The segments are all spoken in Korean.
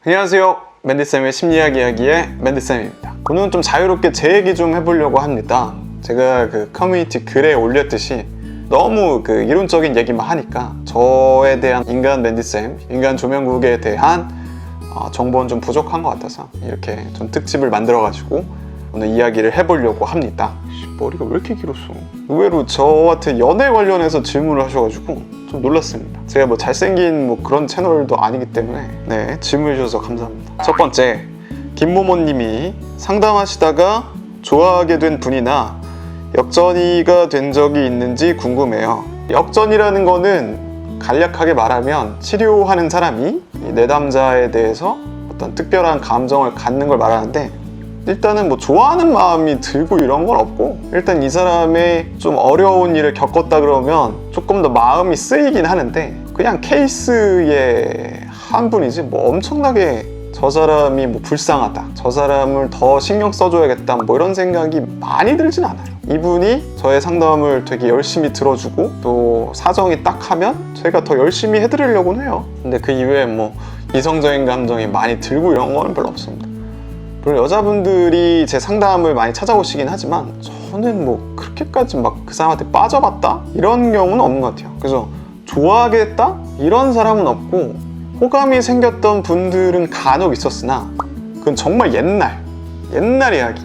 안녕하세요. 맨디쌤의 심리학 이야기의 맨디쌤입니다. 오늘은 좀 자유롭게 제 얘기 좀 해보려고 합니다. 제가 그 커뮤니티 글에 올렸듯이 너무 그 이론적인 얘기만 하니까 저에 대한 인간 맨디쌤, 인간 조명국에 대한 정보는 좀 부족한 것 같아서 이렇게 좀 특집을 만들어가지고 오늘 이야기를 해보려고 합니다. 머리가 왜 이렇게 길었어? 의외로 저한테 연애 관련해서 질문을 하셔가지고 좀 놀랐습니다. 제가 뭐 잘생긴 뭐 그런 채널도 아니기 때문에 네, 질문해 주셔서 감사합니다. 첫 번째, 김모모님이 상담하시다가 좋아하게 된 분이나 역전이가 된 적이 있는지 궁금해요. 역전이라는 거는 간략하게 말하면 치료하는 사람이 내담자에 대해서 어떤 특별한 감정을 갖는 걸 말하는데, 일단은 뭐 좋아하는 마음이 들고 이런 건 없고, 일단 이 사람의 좀 어려운 일을 겪었다 그러면 조금 더 마음이 쓰이긴 하는데 그냥 케이스의 한 분이지 뭐 엄청나게 저 사람이 뭐 불쌍하다, 저 사람을 더 신경 써줘야겠다 뭐 이런 생각이 많이 들진 않아요. 이분이 저의 상담을 되게 열심히 들어주고 또 사정이 딱 하면 제가 더 열심히 해드리려고는 해요. 근데 그 이외에 뭐 이성적인 감정이 많이 들고 이런 건 별로 없습니다. 물론 여자분들이 제 상담을 많이 찾아오시긴 하지만 저는 뭐 그렇게까지 막 그 사람한테 빠져봤다? 이런 경우는 없는 것 같아요. 그래서 좋아하게 됐다? 이런 사람은 없고, 호감이 생겼던 분들은 간혹 있었으나 그건 정말 옛날 이야기.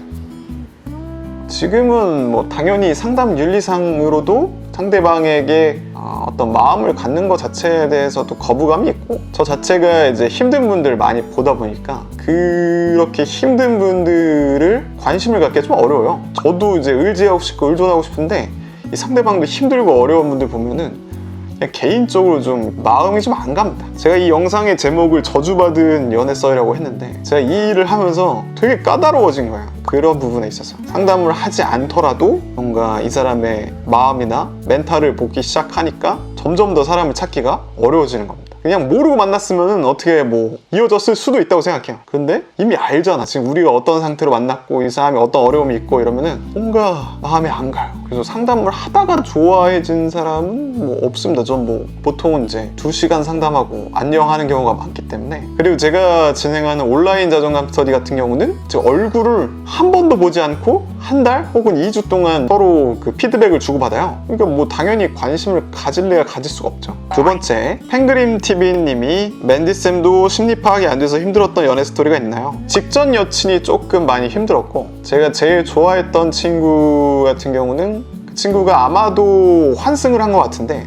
지금은 뭐 당연히 상담 윤리상으로도 상대방에게 어떤 마음을 갖는 것 자체에 대해서도 거부감이 있고, 저 자체가 이제 힘든 분들 많이 보다 보니까 그렇게 힘든 분들을 관심을 갖기가 좀 어려워요. 저도 이제 의지하고 싶고 의존하고 싶은데 이 상대방도 힘들고 어려운 분들 보면은 그냥 개인적으로 좀 마음이 좀 안 갑니다. 제가 이 영상의 제목을 저주받은 연애썰이라고 했는데 제가 이 일을 하면서 되게 까다로워진 거예요. 그런 부분에 있어서 상담을 하지 않더라도 뭔가 이 사람의 마음이나 멘탈을 보기 시작하니까 점점 더 사람을 찾기가 어려워지는 겁니다. 그냥 모르고 만났으면 어떻게 뭐 이어졌을 수도 있다고 생각해요. 근데 이미 알잖아. 지금 우리가 어떤 상태로 만났고 이 사람이 어떤 어려움이 있고 이러면은 뭔가 마음에 안 가요. 그래서 상담을 하다가 좋아해진 사람은 뭐 없습니다. 전 뭐 보통은 이제 2시간 상담하고 안녕하는 경우가 많기 때문에. 그리고 제가 진행하는 온라인 자존감 스터디 같은 경우는 제 얼굴을 한 번도 보지 않고 한 달 혹은 2주 동안 서로 그 피드백을 주고받아요. 그러니까 뭐 당연히 관심을 가질래야 가질 수가 없죠. 두 번째, 펭그림 TV님이 맨디쌤도 심리 파악이 안 돼서 힘들었던 연애 스토리가 있나요? 직전 여친이 조금 많이 힘들었고, 제가 제일 좋아했던 친구 같은 경우는 그 친구가 아마도 환승을 한 것 같은데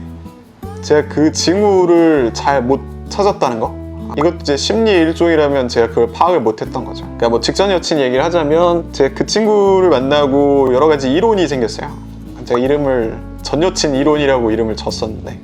제가 그 징후를 잘 못 찾았다는 거? 이것도 이제 심리 일종이라면 제가 그걸 파악을 못했던 거죠. 그러니까 뭐 직전 여친 얘기를 하자면 제가 그 친구를 만나고 여러 가지 이론이 생겼어요. 제가 이름을 전 여친 이론이라고 이름을 줬었는데,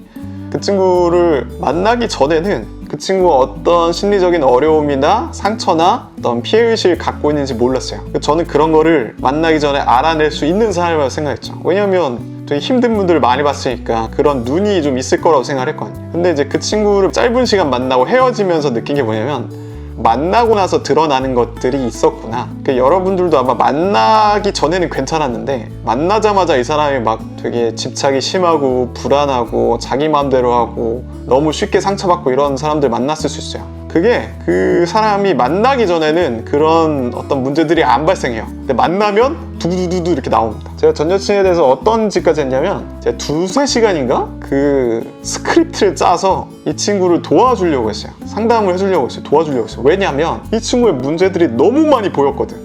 그 친구를 만나기 전에는 그 친구가 어떤 심리적인 어려움이나 상처나 어떤 피해의식을 갖고 있는지 몰랐어요. 저는 그런 거를 만나기 전에 알아낼 수 있는 사람이라고 생각했죠. 왜냐면 되게 힘든 분들을 많이 봤으니까 그런 눈이 좀 있을 거라고 생각을 했거든요. 근데 이제 그 친구를 짧은 시간 만나고 헤어지면서 느낀 게 뭐냐면, 만나고 나서 드러나는 것들이 있었구나. 그러니까 여러분들도 아마 만나기 전에는 괜찮았는데 만나자마자 이 사람이 막 되게 집착이 심하고 불안하고 자기 마음대로 하고 너무 쉽게 상처받고 이런 사람들 만났을 수 있어요. 그게 그 사람이 만나기 전에는 그런 어떤 문제들이 안 발생해요. 근데 만나면 두두두두 이렇게 나옵니다. 제가 전 여친에 대해서 어떤 짓까지 했냐면, 제가 2-3시간인가 그 스크립트를 짜서 이 친구를 도와주려고 했어요. 상담을 해주려고 했어요. 도와주려고 했어요. 왜냐면 이 친구의 문제들이 너무 많이 보였거든.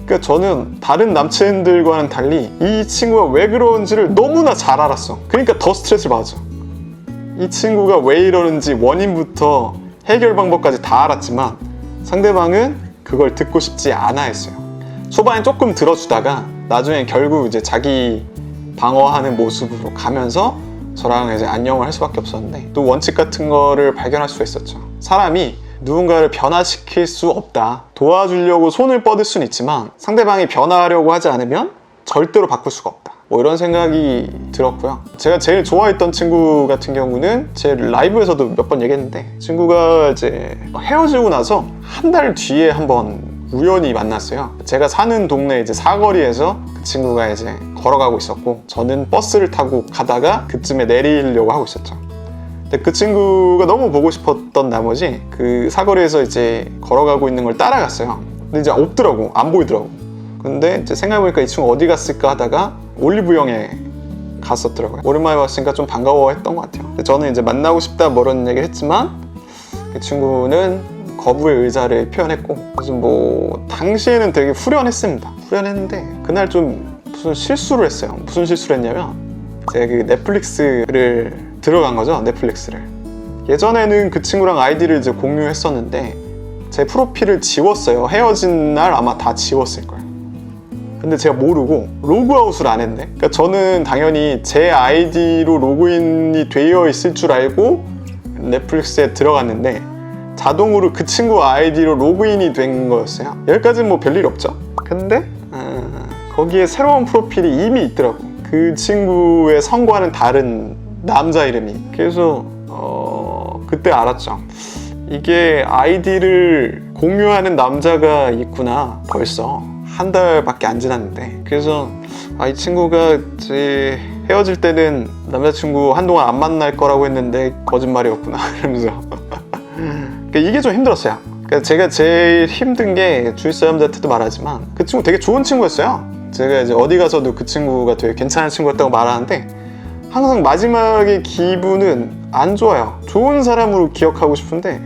그러니까 저는 다른 남친들과는 달리 이 친구가 왜 그러는지를 너무나 잘 알았어. 그러니까 더 스트레스를 받았죠. 이 친구가 왜 이러는지 원인부터 해결 방법까지 다 알았지만 상대방은 그걸 듣고 싶지 않아 했어요. 초반에 조금 들어주다가 나중에 결국 이제 자기 방어하는 모습으로 가면서 저랑 이제 안녕을 할 수밖에 없었는데, 또 원칙 같은 거를 발견할 수가 있었죠. 사람이 누군가를 변화시킬 수 없다. 도와주려고 손을 뻗을 수는 있지만 상대방이 변화하려고 하지 않으면 절대로 바꿀 수가 없다. 뭐 이런 생각이 들었고요. 제가 제일 좋아했던 친구 같은 경우는 제 라이브에서도 몇 번 얘기했는데, 친구가 이제 헤어지고 나서 한 달 뒤에 한번 우연히 만났어요. 제가 사는 동네 이제 사거리에서 그 친구가 이제 걸어가고 있었고 저는 버스를 타고 가다가 그쯤에 내리려고 하고 있었죠. 근데 그 친구가 너무 보고 싶었던 나머지 그 사거리에서 이제 걸어가고 있는 걸 따라갔어요. 근데 이제 없더라고. 안 보이더라고. 근데 이제 생각해보니까 이 친구 어디 갔을까 하다가 올리브영에 갔었더라고요. 오랜만에 봤으니까 좀 반가워했던 것 같아요. 근데 저는 이제 만나고 싶다 뭐 이런 얘기를 했지만 그 친구는 거부의 의사를 표현했고, 그래서 뭐 당시에는 되게 후련했습니다. 후련했는데 그날 좀 무슨 실수를 했어요. 무슨 실수를 했냐면 제가 그 넷플릭스를 들어간 거죠. 넷플릭스를. 예전에는 그 친구랑 아이디를 이제 공유했었는데 제 프로필을 지웠어요. 헤어진 날 아마 다 지웠을 거예요. 근데 제가 모르고 로그아웃을 안 했네. 그러니까 저는 당연히 제 아이디로 로그인이 되어 있을 줄 알고 넷플릭스에 들어갔는데 자동으로 그 친구 아이디로 로그인이 된 거였어요. 여기까지는 뭐 별일 없죠. 근데 거기에 새로운 프로필이 이미 있더라고. 그 친구의 성과는 다른 남자 이름이. 그래서 그때 알았죠. 이게 아이디를 공유하는 남자가 있구나. 벌써 한 달밖에 안 지났는데. 그래서 이 친구가 제 헤어질 때는 남자친구 한동안 안 만날 거라고 했는데 거짓말이었구나 이러면서 이게 좀 힘들었어요. 그러니까 제가 제일 힘든 게 주위 사람들한테도 말하지만 그 친구 되게 좋은 친구였어요. 제가 이제 어디 가서도 그 친구가 되게 괜찮은 친구였다고 말하는데 항상 마지막에 기분은 안 좋아요. 좋은 사람으로 기억하고 싶은데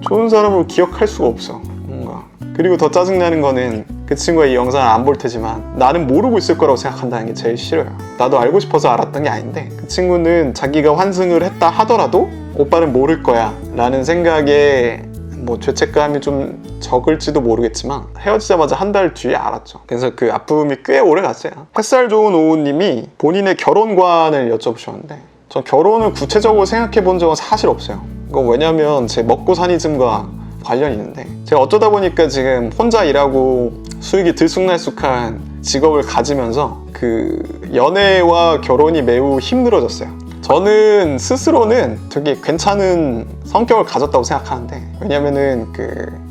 좋은 사람으로 기억할 수가 없어. 뭔가. 그리고 더 짜증나는 거는 그 친구가 이 영상을 안 볼 테지만 나는 모르고 있을 거라고 생각한다는 게 제일 싫어요. 나도 알고 싶어서 알았던 게 아닌데 그 친구는 자기가 환승을 했다 하더라도 오빠는 모를 거야 라는 생각에 뭐 죄책감이 좀 적을지도 모르겠지만 헤어지자마자 한 달 뒤에 알았죠. 그래서 그 아픔이 꽤 오래 갔어요. 햇살 좋은 오우님이 본인의 결혼관을 여쭤보셨는데 전 결혼을 구체적으로 생각해 본 적은 사실 없어요. 이건 왜냐면 제 먹고 사니즘과 관련이 있는데 제가 어쩌다 보니까 지금 혼자 일하고 수익이 들쑥날쑥한 직업을 가지면서 그 연애와 결혼이 매우 힘들어졌어요. 저는 스스로는 되게 괜찮은 성격을 가졌다고 생각하는데 왜냐면은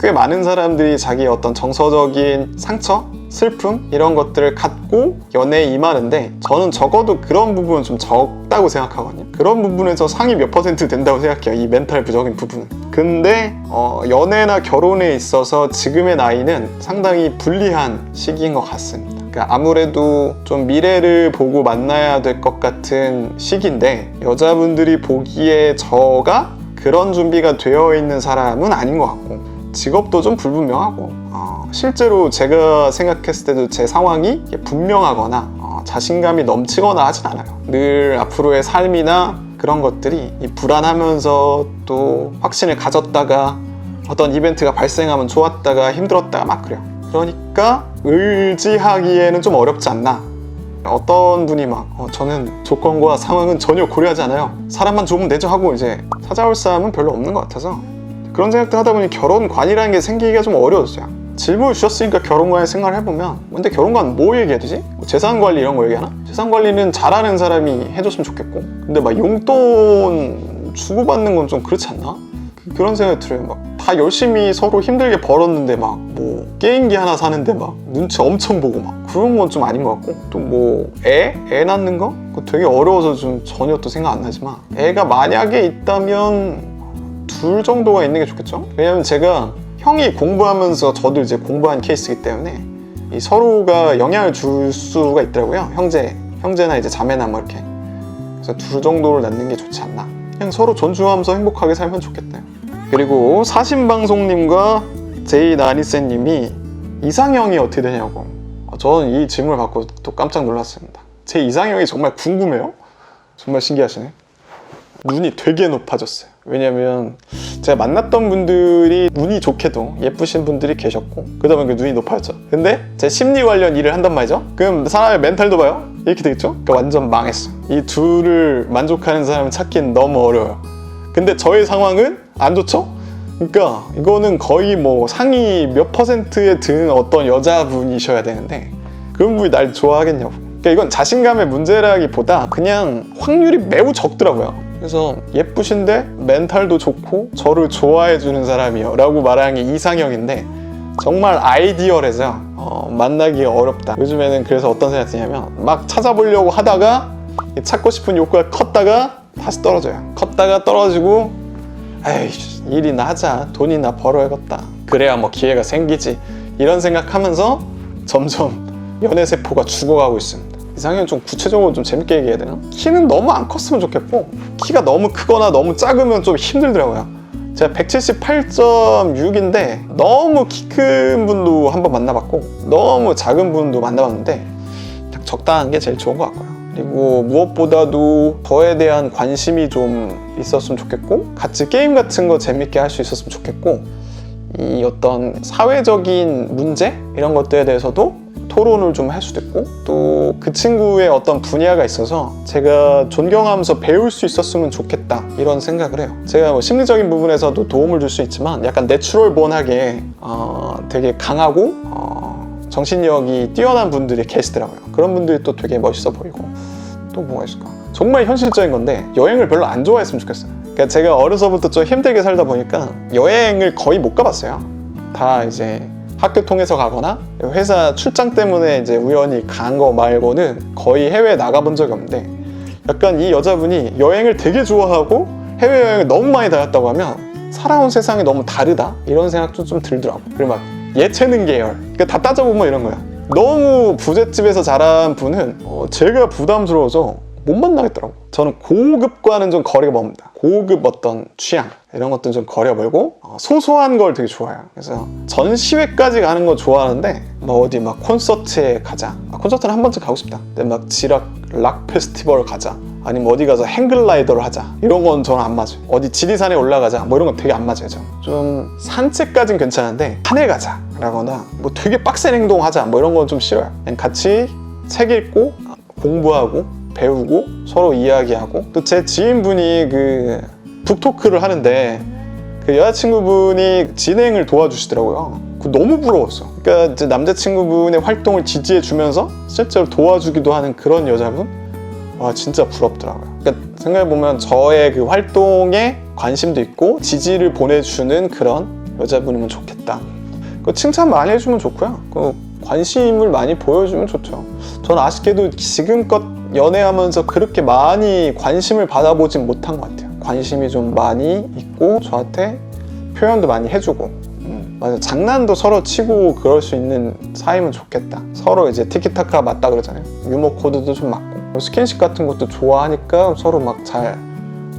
꽤 많은 사람들이 자기의 어떤 정서적인 상처, 슬픔 이런 것들을 갖고 연애에 임하는데 저는 적어도 그런 부분은 좀 적다고 생각하거든요. 그런 부분에서 상위 몇 % 된다고 생각해요. 이 멘탈 부적인 부분은. 근데 연애나 결혼에 있어서 지금의 나이는 상당히 불리한 시기인 것 같습니다. 그러니까 아무래도 좀 미래를 보고 만나야 될 것 같은 시기인데 여자분들이 보기에 저가 그런 준비가 되어 있는 사람은 아닌 것 같고 직업도 좀 불분명하고 실제로 제가 생각했을 때도 제 상황이 분명하거나 자신감이 넘치거나 하진 않아요. 늘 앞으로의 삶이나 그런 것들이 불안하면서 또 확신을 가졌다가 어떤 이벤트가 발생하면 좋았다가 힘들었다가 막 그래요. 그러니까 의지하기에는 좀 어렵지 않나. 어떤 분이 막 저는 조건과 상황은 전혀 고려하지 않아요. 사람만 좋으면 되죠 하고 이제 찾아올 사람은 별로 없는 것 같아서 그런 생각들 하다 보니 결혼관이라는 게 생기기가 좀 어려웠어요. 질문을 주셨으니까 결혼관의 생각을 해보면 근데 결혼관 뭐 얘기해야 되지? 재산관리 이런 거 얘기하나? 재산관리는 잘하는 사람이 해줬으면 좋겠고 근데 막 용돈 주고받는 건 좀 그렇지 않나? 그런 생각이 들어요. 막 다 열심히 서로 힘들게 벌었는데 막 뭐 게임기 하나 사는데 막 눈치 엄청 보고 막 그런 건 좀 아닌 것 같고 또 뭐 애 낳는 거? 그거 되게 어려워서 좀 전혀 또 생각 안 나지만 애가 만약에 있다면 둘 정도가 있는 게 좋겠죠? 왜냐면 제가 형이 공부하면서 저도 이제 공부한 케이스이기 때문에 이 서로가 영향을 줄 수가 있더라고요. 형제나 이제 자매나 뭐 이렇게. 그래서 둘 정도를 낳는 게 좋지 않나. 그냥 서로 존중하면서 행복하게 살면 좋겠다. 그리고 사신방송님과 제이나니세님이 이상형이 어떻게 되냐고. 저는 이 질문을 받고 또 깜짝 놀랐습니다. 제 이상형이 정말 궁금해요. 정말 신기하시네. 눈이 되게 높아졌어요. 왜냐면 제가 만났던 분들이 눈이 좋게도 예쁘신 분들이 계셨고 그러다 보니까 눈이 높아졌죠. 근데 제 심리 관련 일을 한단 말이죠. 그럼 사람의 멘탈도 봐요. 이렇게 되겠죠? 그러니까 완전 망했어. 이 둘을 만족하는 사람을 찾기는 너무 어려워요. 근데 저의 상황은 안 좋죠? 그러니까 이거는 거의 뭐 상위 몇 %에 드는 어떤 여자분이셔야 되는데 그런 분이 날 좋아하겠냐고. 그러니까 이건 자신감의 문제라기보다 그냥 확률이 매우 적더라고요. 그래서 예쁘신데 멘탈도 좋고 저를 좋아해주는 사람이요 라고 말하는 게 이상형인데 정말 아이디얼해서 만나기 어렵다. 요즘에는 그래서 어떤 생각이 드냐면 막 찾아보려고 하다가 찾고 싶은 욕구가 컸다가 다시 떨어져요. 컸다가 떨어지고 에이 일이나 하자, 돈이나 벌어야겠다, 그래야 뭐 기회가 생기지, 이런 생각하면서 점점 연애세포가 죽어가고 있습니다. 이상형 좀 구체적으로 좀 재밌게 얘기해야 되나? 키는 너무 안 컸으면 좋겠고, 키가 너무 크거나 너무 작으면 좀 힘들더라고요. 제가 178.6인데 너무 키 큰 분도 한번 만나봤고 너무 작은 분도 만나봤는데 딱 적당한 게 제일 좋은 것 같고요. 그리고 무엇보다도 저에 대한 관심이 좀 있었으면 좋겠고, 같이 게임 같은 거 재밌게 할 수 있었으면 좋겠고, 이 어떤 사회적인 문제 이런 것들에 대해서도 토론을 좀 할 수도 있고, 또 그 친구의 어떤 분야가 있어서 제가 존경하면서 배울 수 있었으면 좋겠다, 이런 생각을 해요. 제가 뭐 심리적인 부분에서도 도움을 줄 수 있지만 약간 내추럴본하게 되게 강하고 정신력이 뛰어난 분들이 계시더라고요. 그런 분들이 또 되게 멋있어 보이고. 또 뭐가 있을까? 정말 현실적인 건데 여행을 별로 안 좋아했으면 좋겠어요. 그러니까 제가 어려서부터 좀 힘들게 살다 보니까 여행을 거의 못 가봤어요. 다 이제 학교 통해서 가거나 회사 출장 때문에 이제 우연히 간 거 말고는 거의 해외에 나가본 적이 없는데, 약간 이 여자분이 여행을 되게 좋아하고 해외여행을 너무 많이 다녔다고 하면 살아온 세상이 너무 다르다, 이런 생각도 좀 들더라고. 그리고 막 예체능 계열, 그러니까 다 따져보면 이런 거야. 너무 부잣집에서 자란 분은 제가 부담스러워서 못 만나겠더라고. 저는 고급과는 좀 거리가 멉니다. 고급 어떤 취향 이런 것들은 좀 거리가 멀고 소소한 걸 되게 좋아해요. 그래서 전시회까지 가는 거 좋아하는데 뭐 어디 막 콘서트에 가자, 콘서트는 한 번쯤 가고 싶다, 근데 막 지락 락 페스티벌 가자, 아니면 어디 가서 행글라이더를 하자, 이런 건 저는 안 맞아요. 어디 지리산에 올라가자, 뭐 이런 건 되게 안 맞아요. 좀 산책까진 괜찮은데 산에 가자 라거나 뭐 되게 빡센 행동하자, 뭐 이런 건 좀 싫어요. 그냥 같이 책 읽고 공부하고 배우고 서로 이야기하고, 또 제 지인분이 그 북토크를 하는데 그 여자친구분이 진행을 도와주시더라고요. 그거 너무 부러웠어. 그러니까 이제 남자친구분의 활동을 지지해주면서 실제로 도와주기도 하는 그런 여자분, 와 진짜 부럽더라고요. 그러니까 생각해보면 저의 그 활동에 관심도 있고 지지를 보내주는 그런 여자분이면 좋겠다. 그 칭찬 많이 해주면 좋고요. 그 관심을 많이 보여주면 좋죠. 저는 아쉽게도 지금껏 연애하면서 그렇게 많이 관심을 받아보진 못한 것 같아요. 관심이 좀 많이 있고 저한테 표현도 많이 해주고, 맞아, 장난도 서로 치고 그럴 수 있는 사이면 좋겠다. 서로 이제 티키타카 맞다 그러잖아요. 유머 코드도 좀 맞고, 스킨십 같은 것도 좋아하니까 서로 막 잘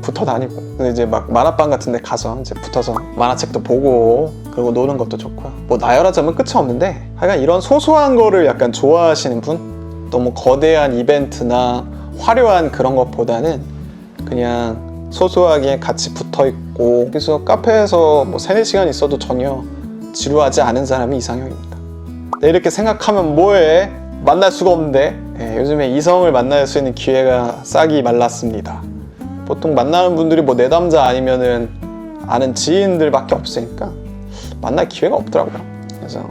붙어 다니고, 근데 이제 막 만화방 같은 데 가서 이제 붙어서 만화책도 보고 그리고 노는 것도 좋고요. 뭐 나열하자면 끝이 없는데, 하여간 이런 소소한 거를 약간 좋아하시는 분, 너무 거대한 이벤트나 화려한 그런 것보다는 그냥 소소하게 같이 붙어있고, 그래서 카페에서 뭐 3-4시간 있어도 전혀 지루하지 않은 사람이 이상형입니다. 네, 이렇게 생각하면 뭐해? 만날 수가 없는데. 네, 요즘에 이성을 만날 수 있는 기회가 싹이 말랐습니다. 보통 만나는 분들이 뭐 내담자 아니면은 아는 지인들밖에 없으니까 만날 기회가 없더라고요. 그래서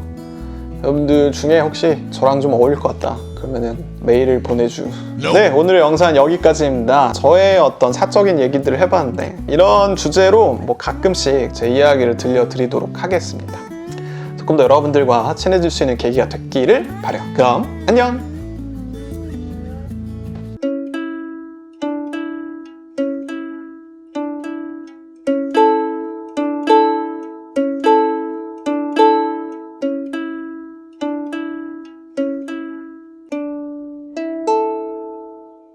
여러분들 중에 혹시 저랑 좀 어울릴 것 같다 그러면은 메일을 보내주. 네, 오늘의 영상은 여기까지입니다. 저의 어떤 사적인 얘기들을 해봤는데 이런 주제로 뭐 가끔씩 제 이야기를 들려드리도록 하겠습니다. 조금 더 여러분들과 친해질 수 있는 계기가 됐기를 바라요. 그럼 안녕!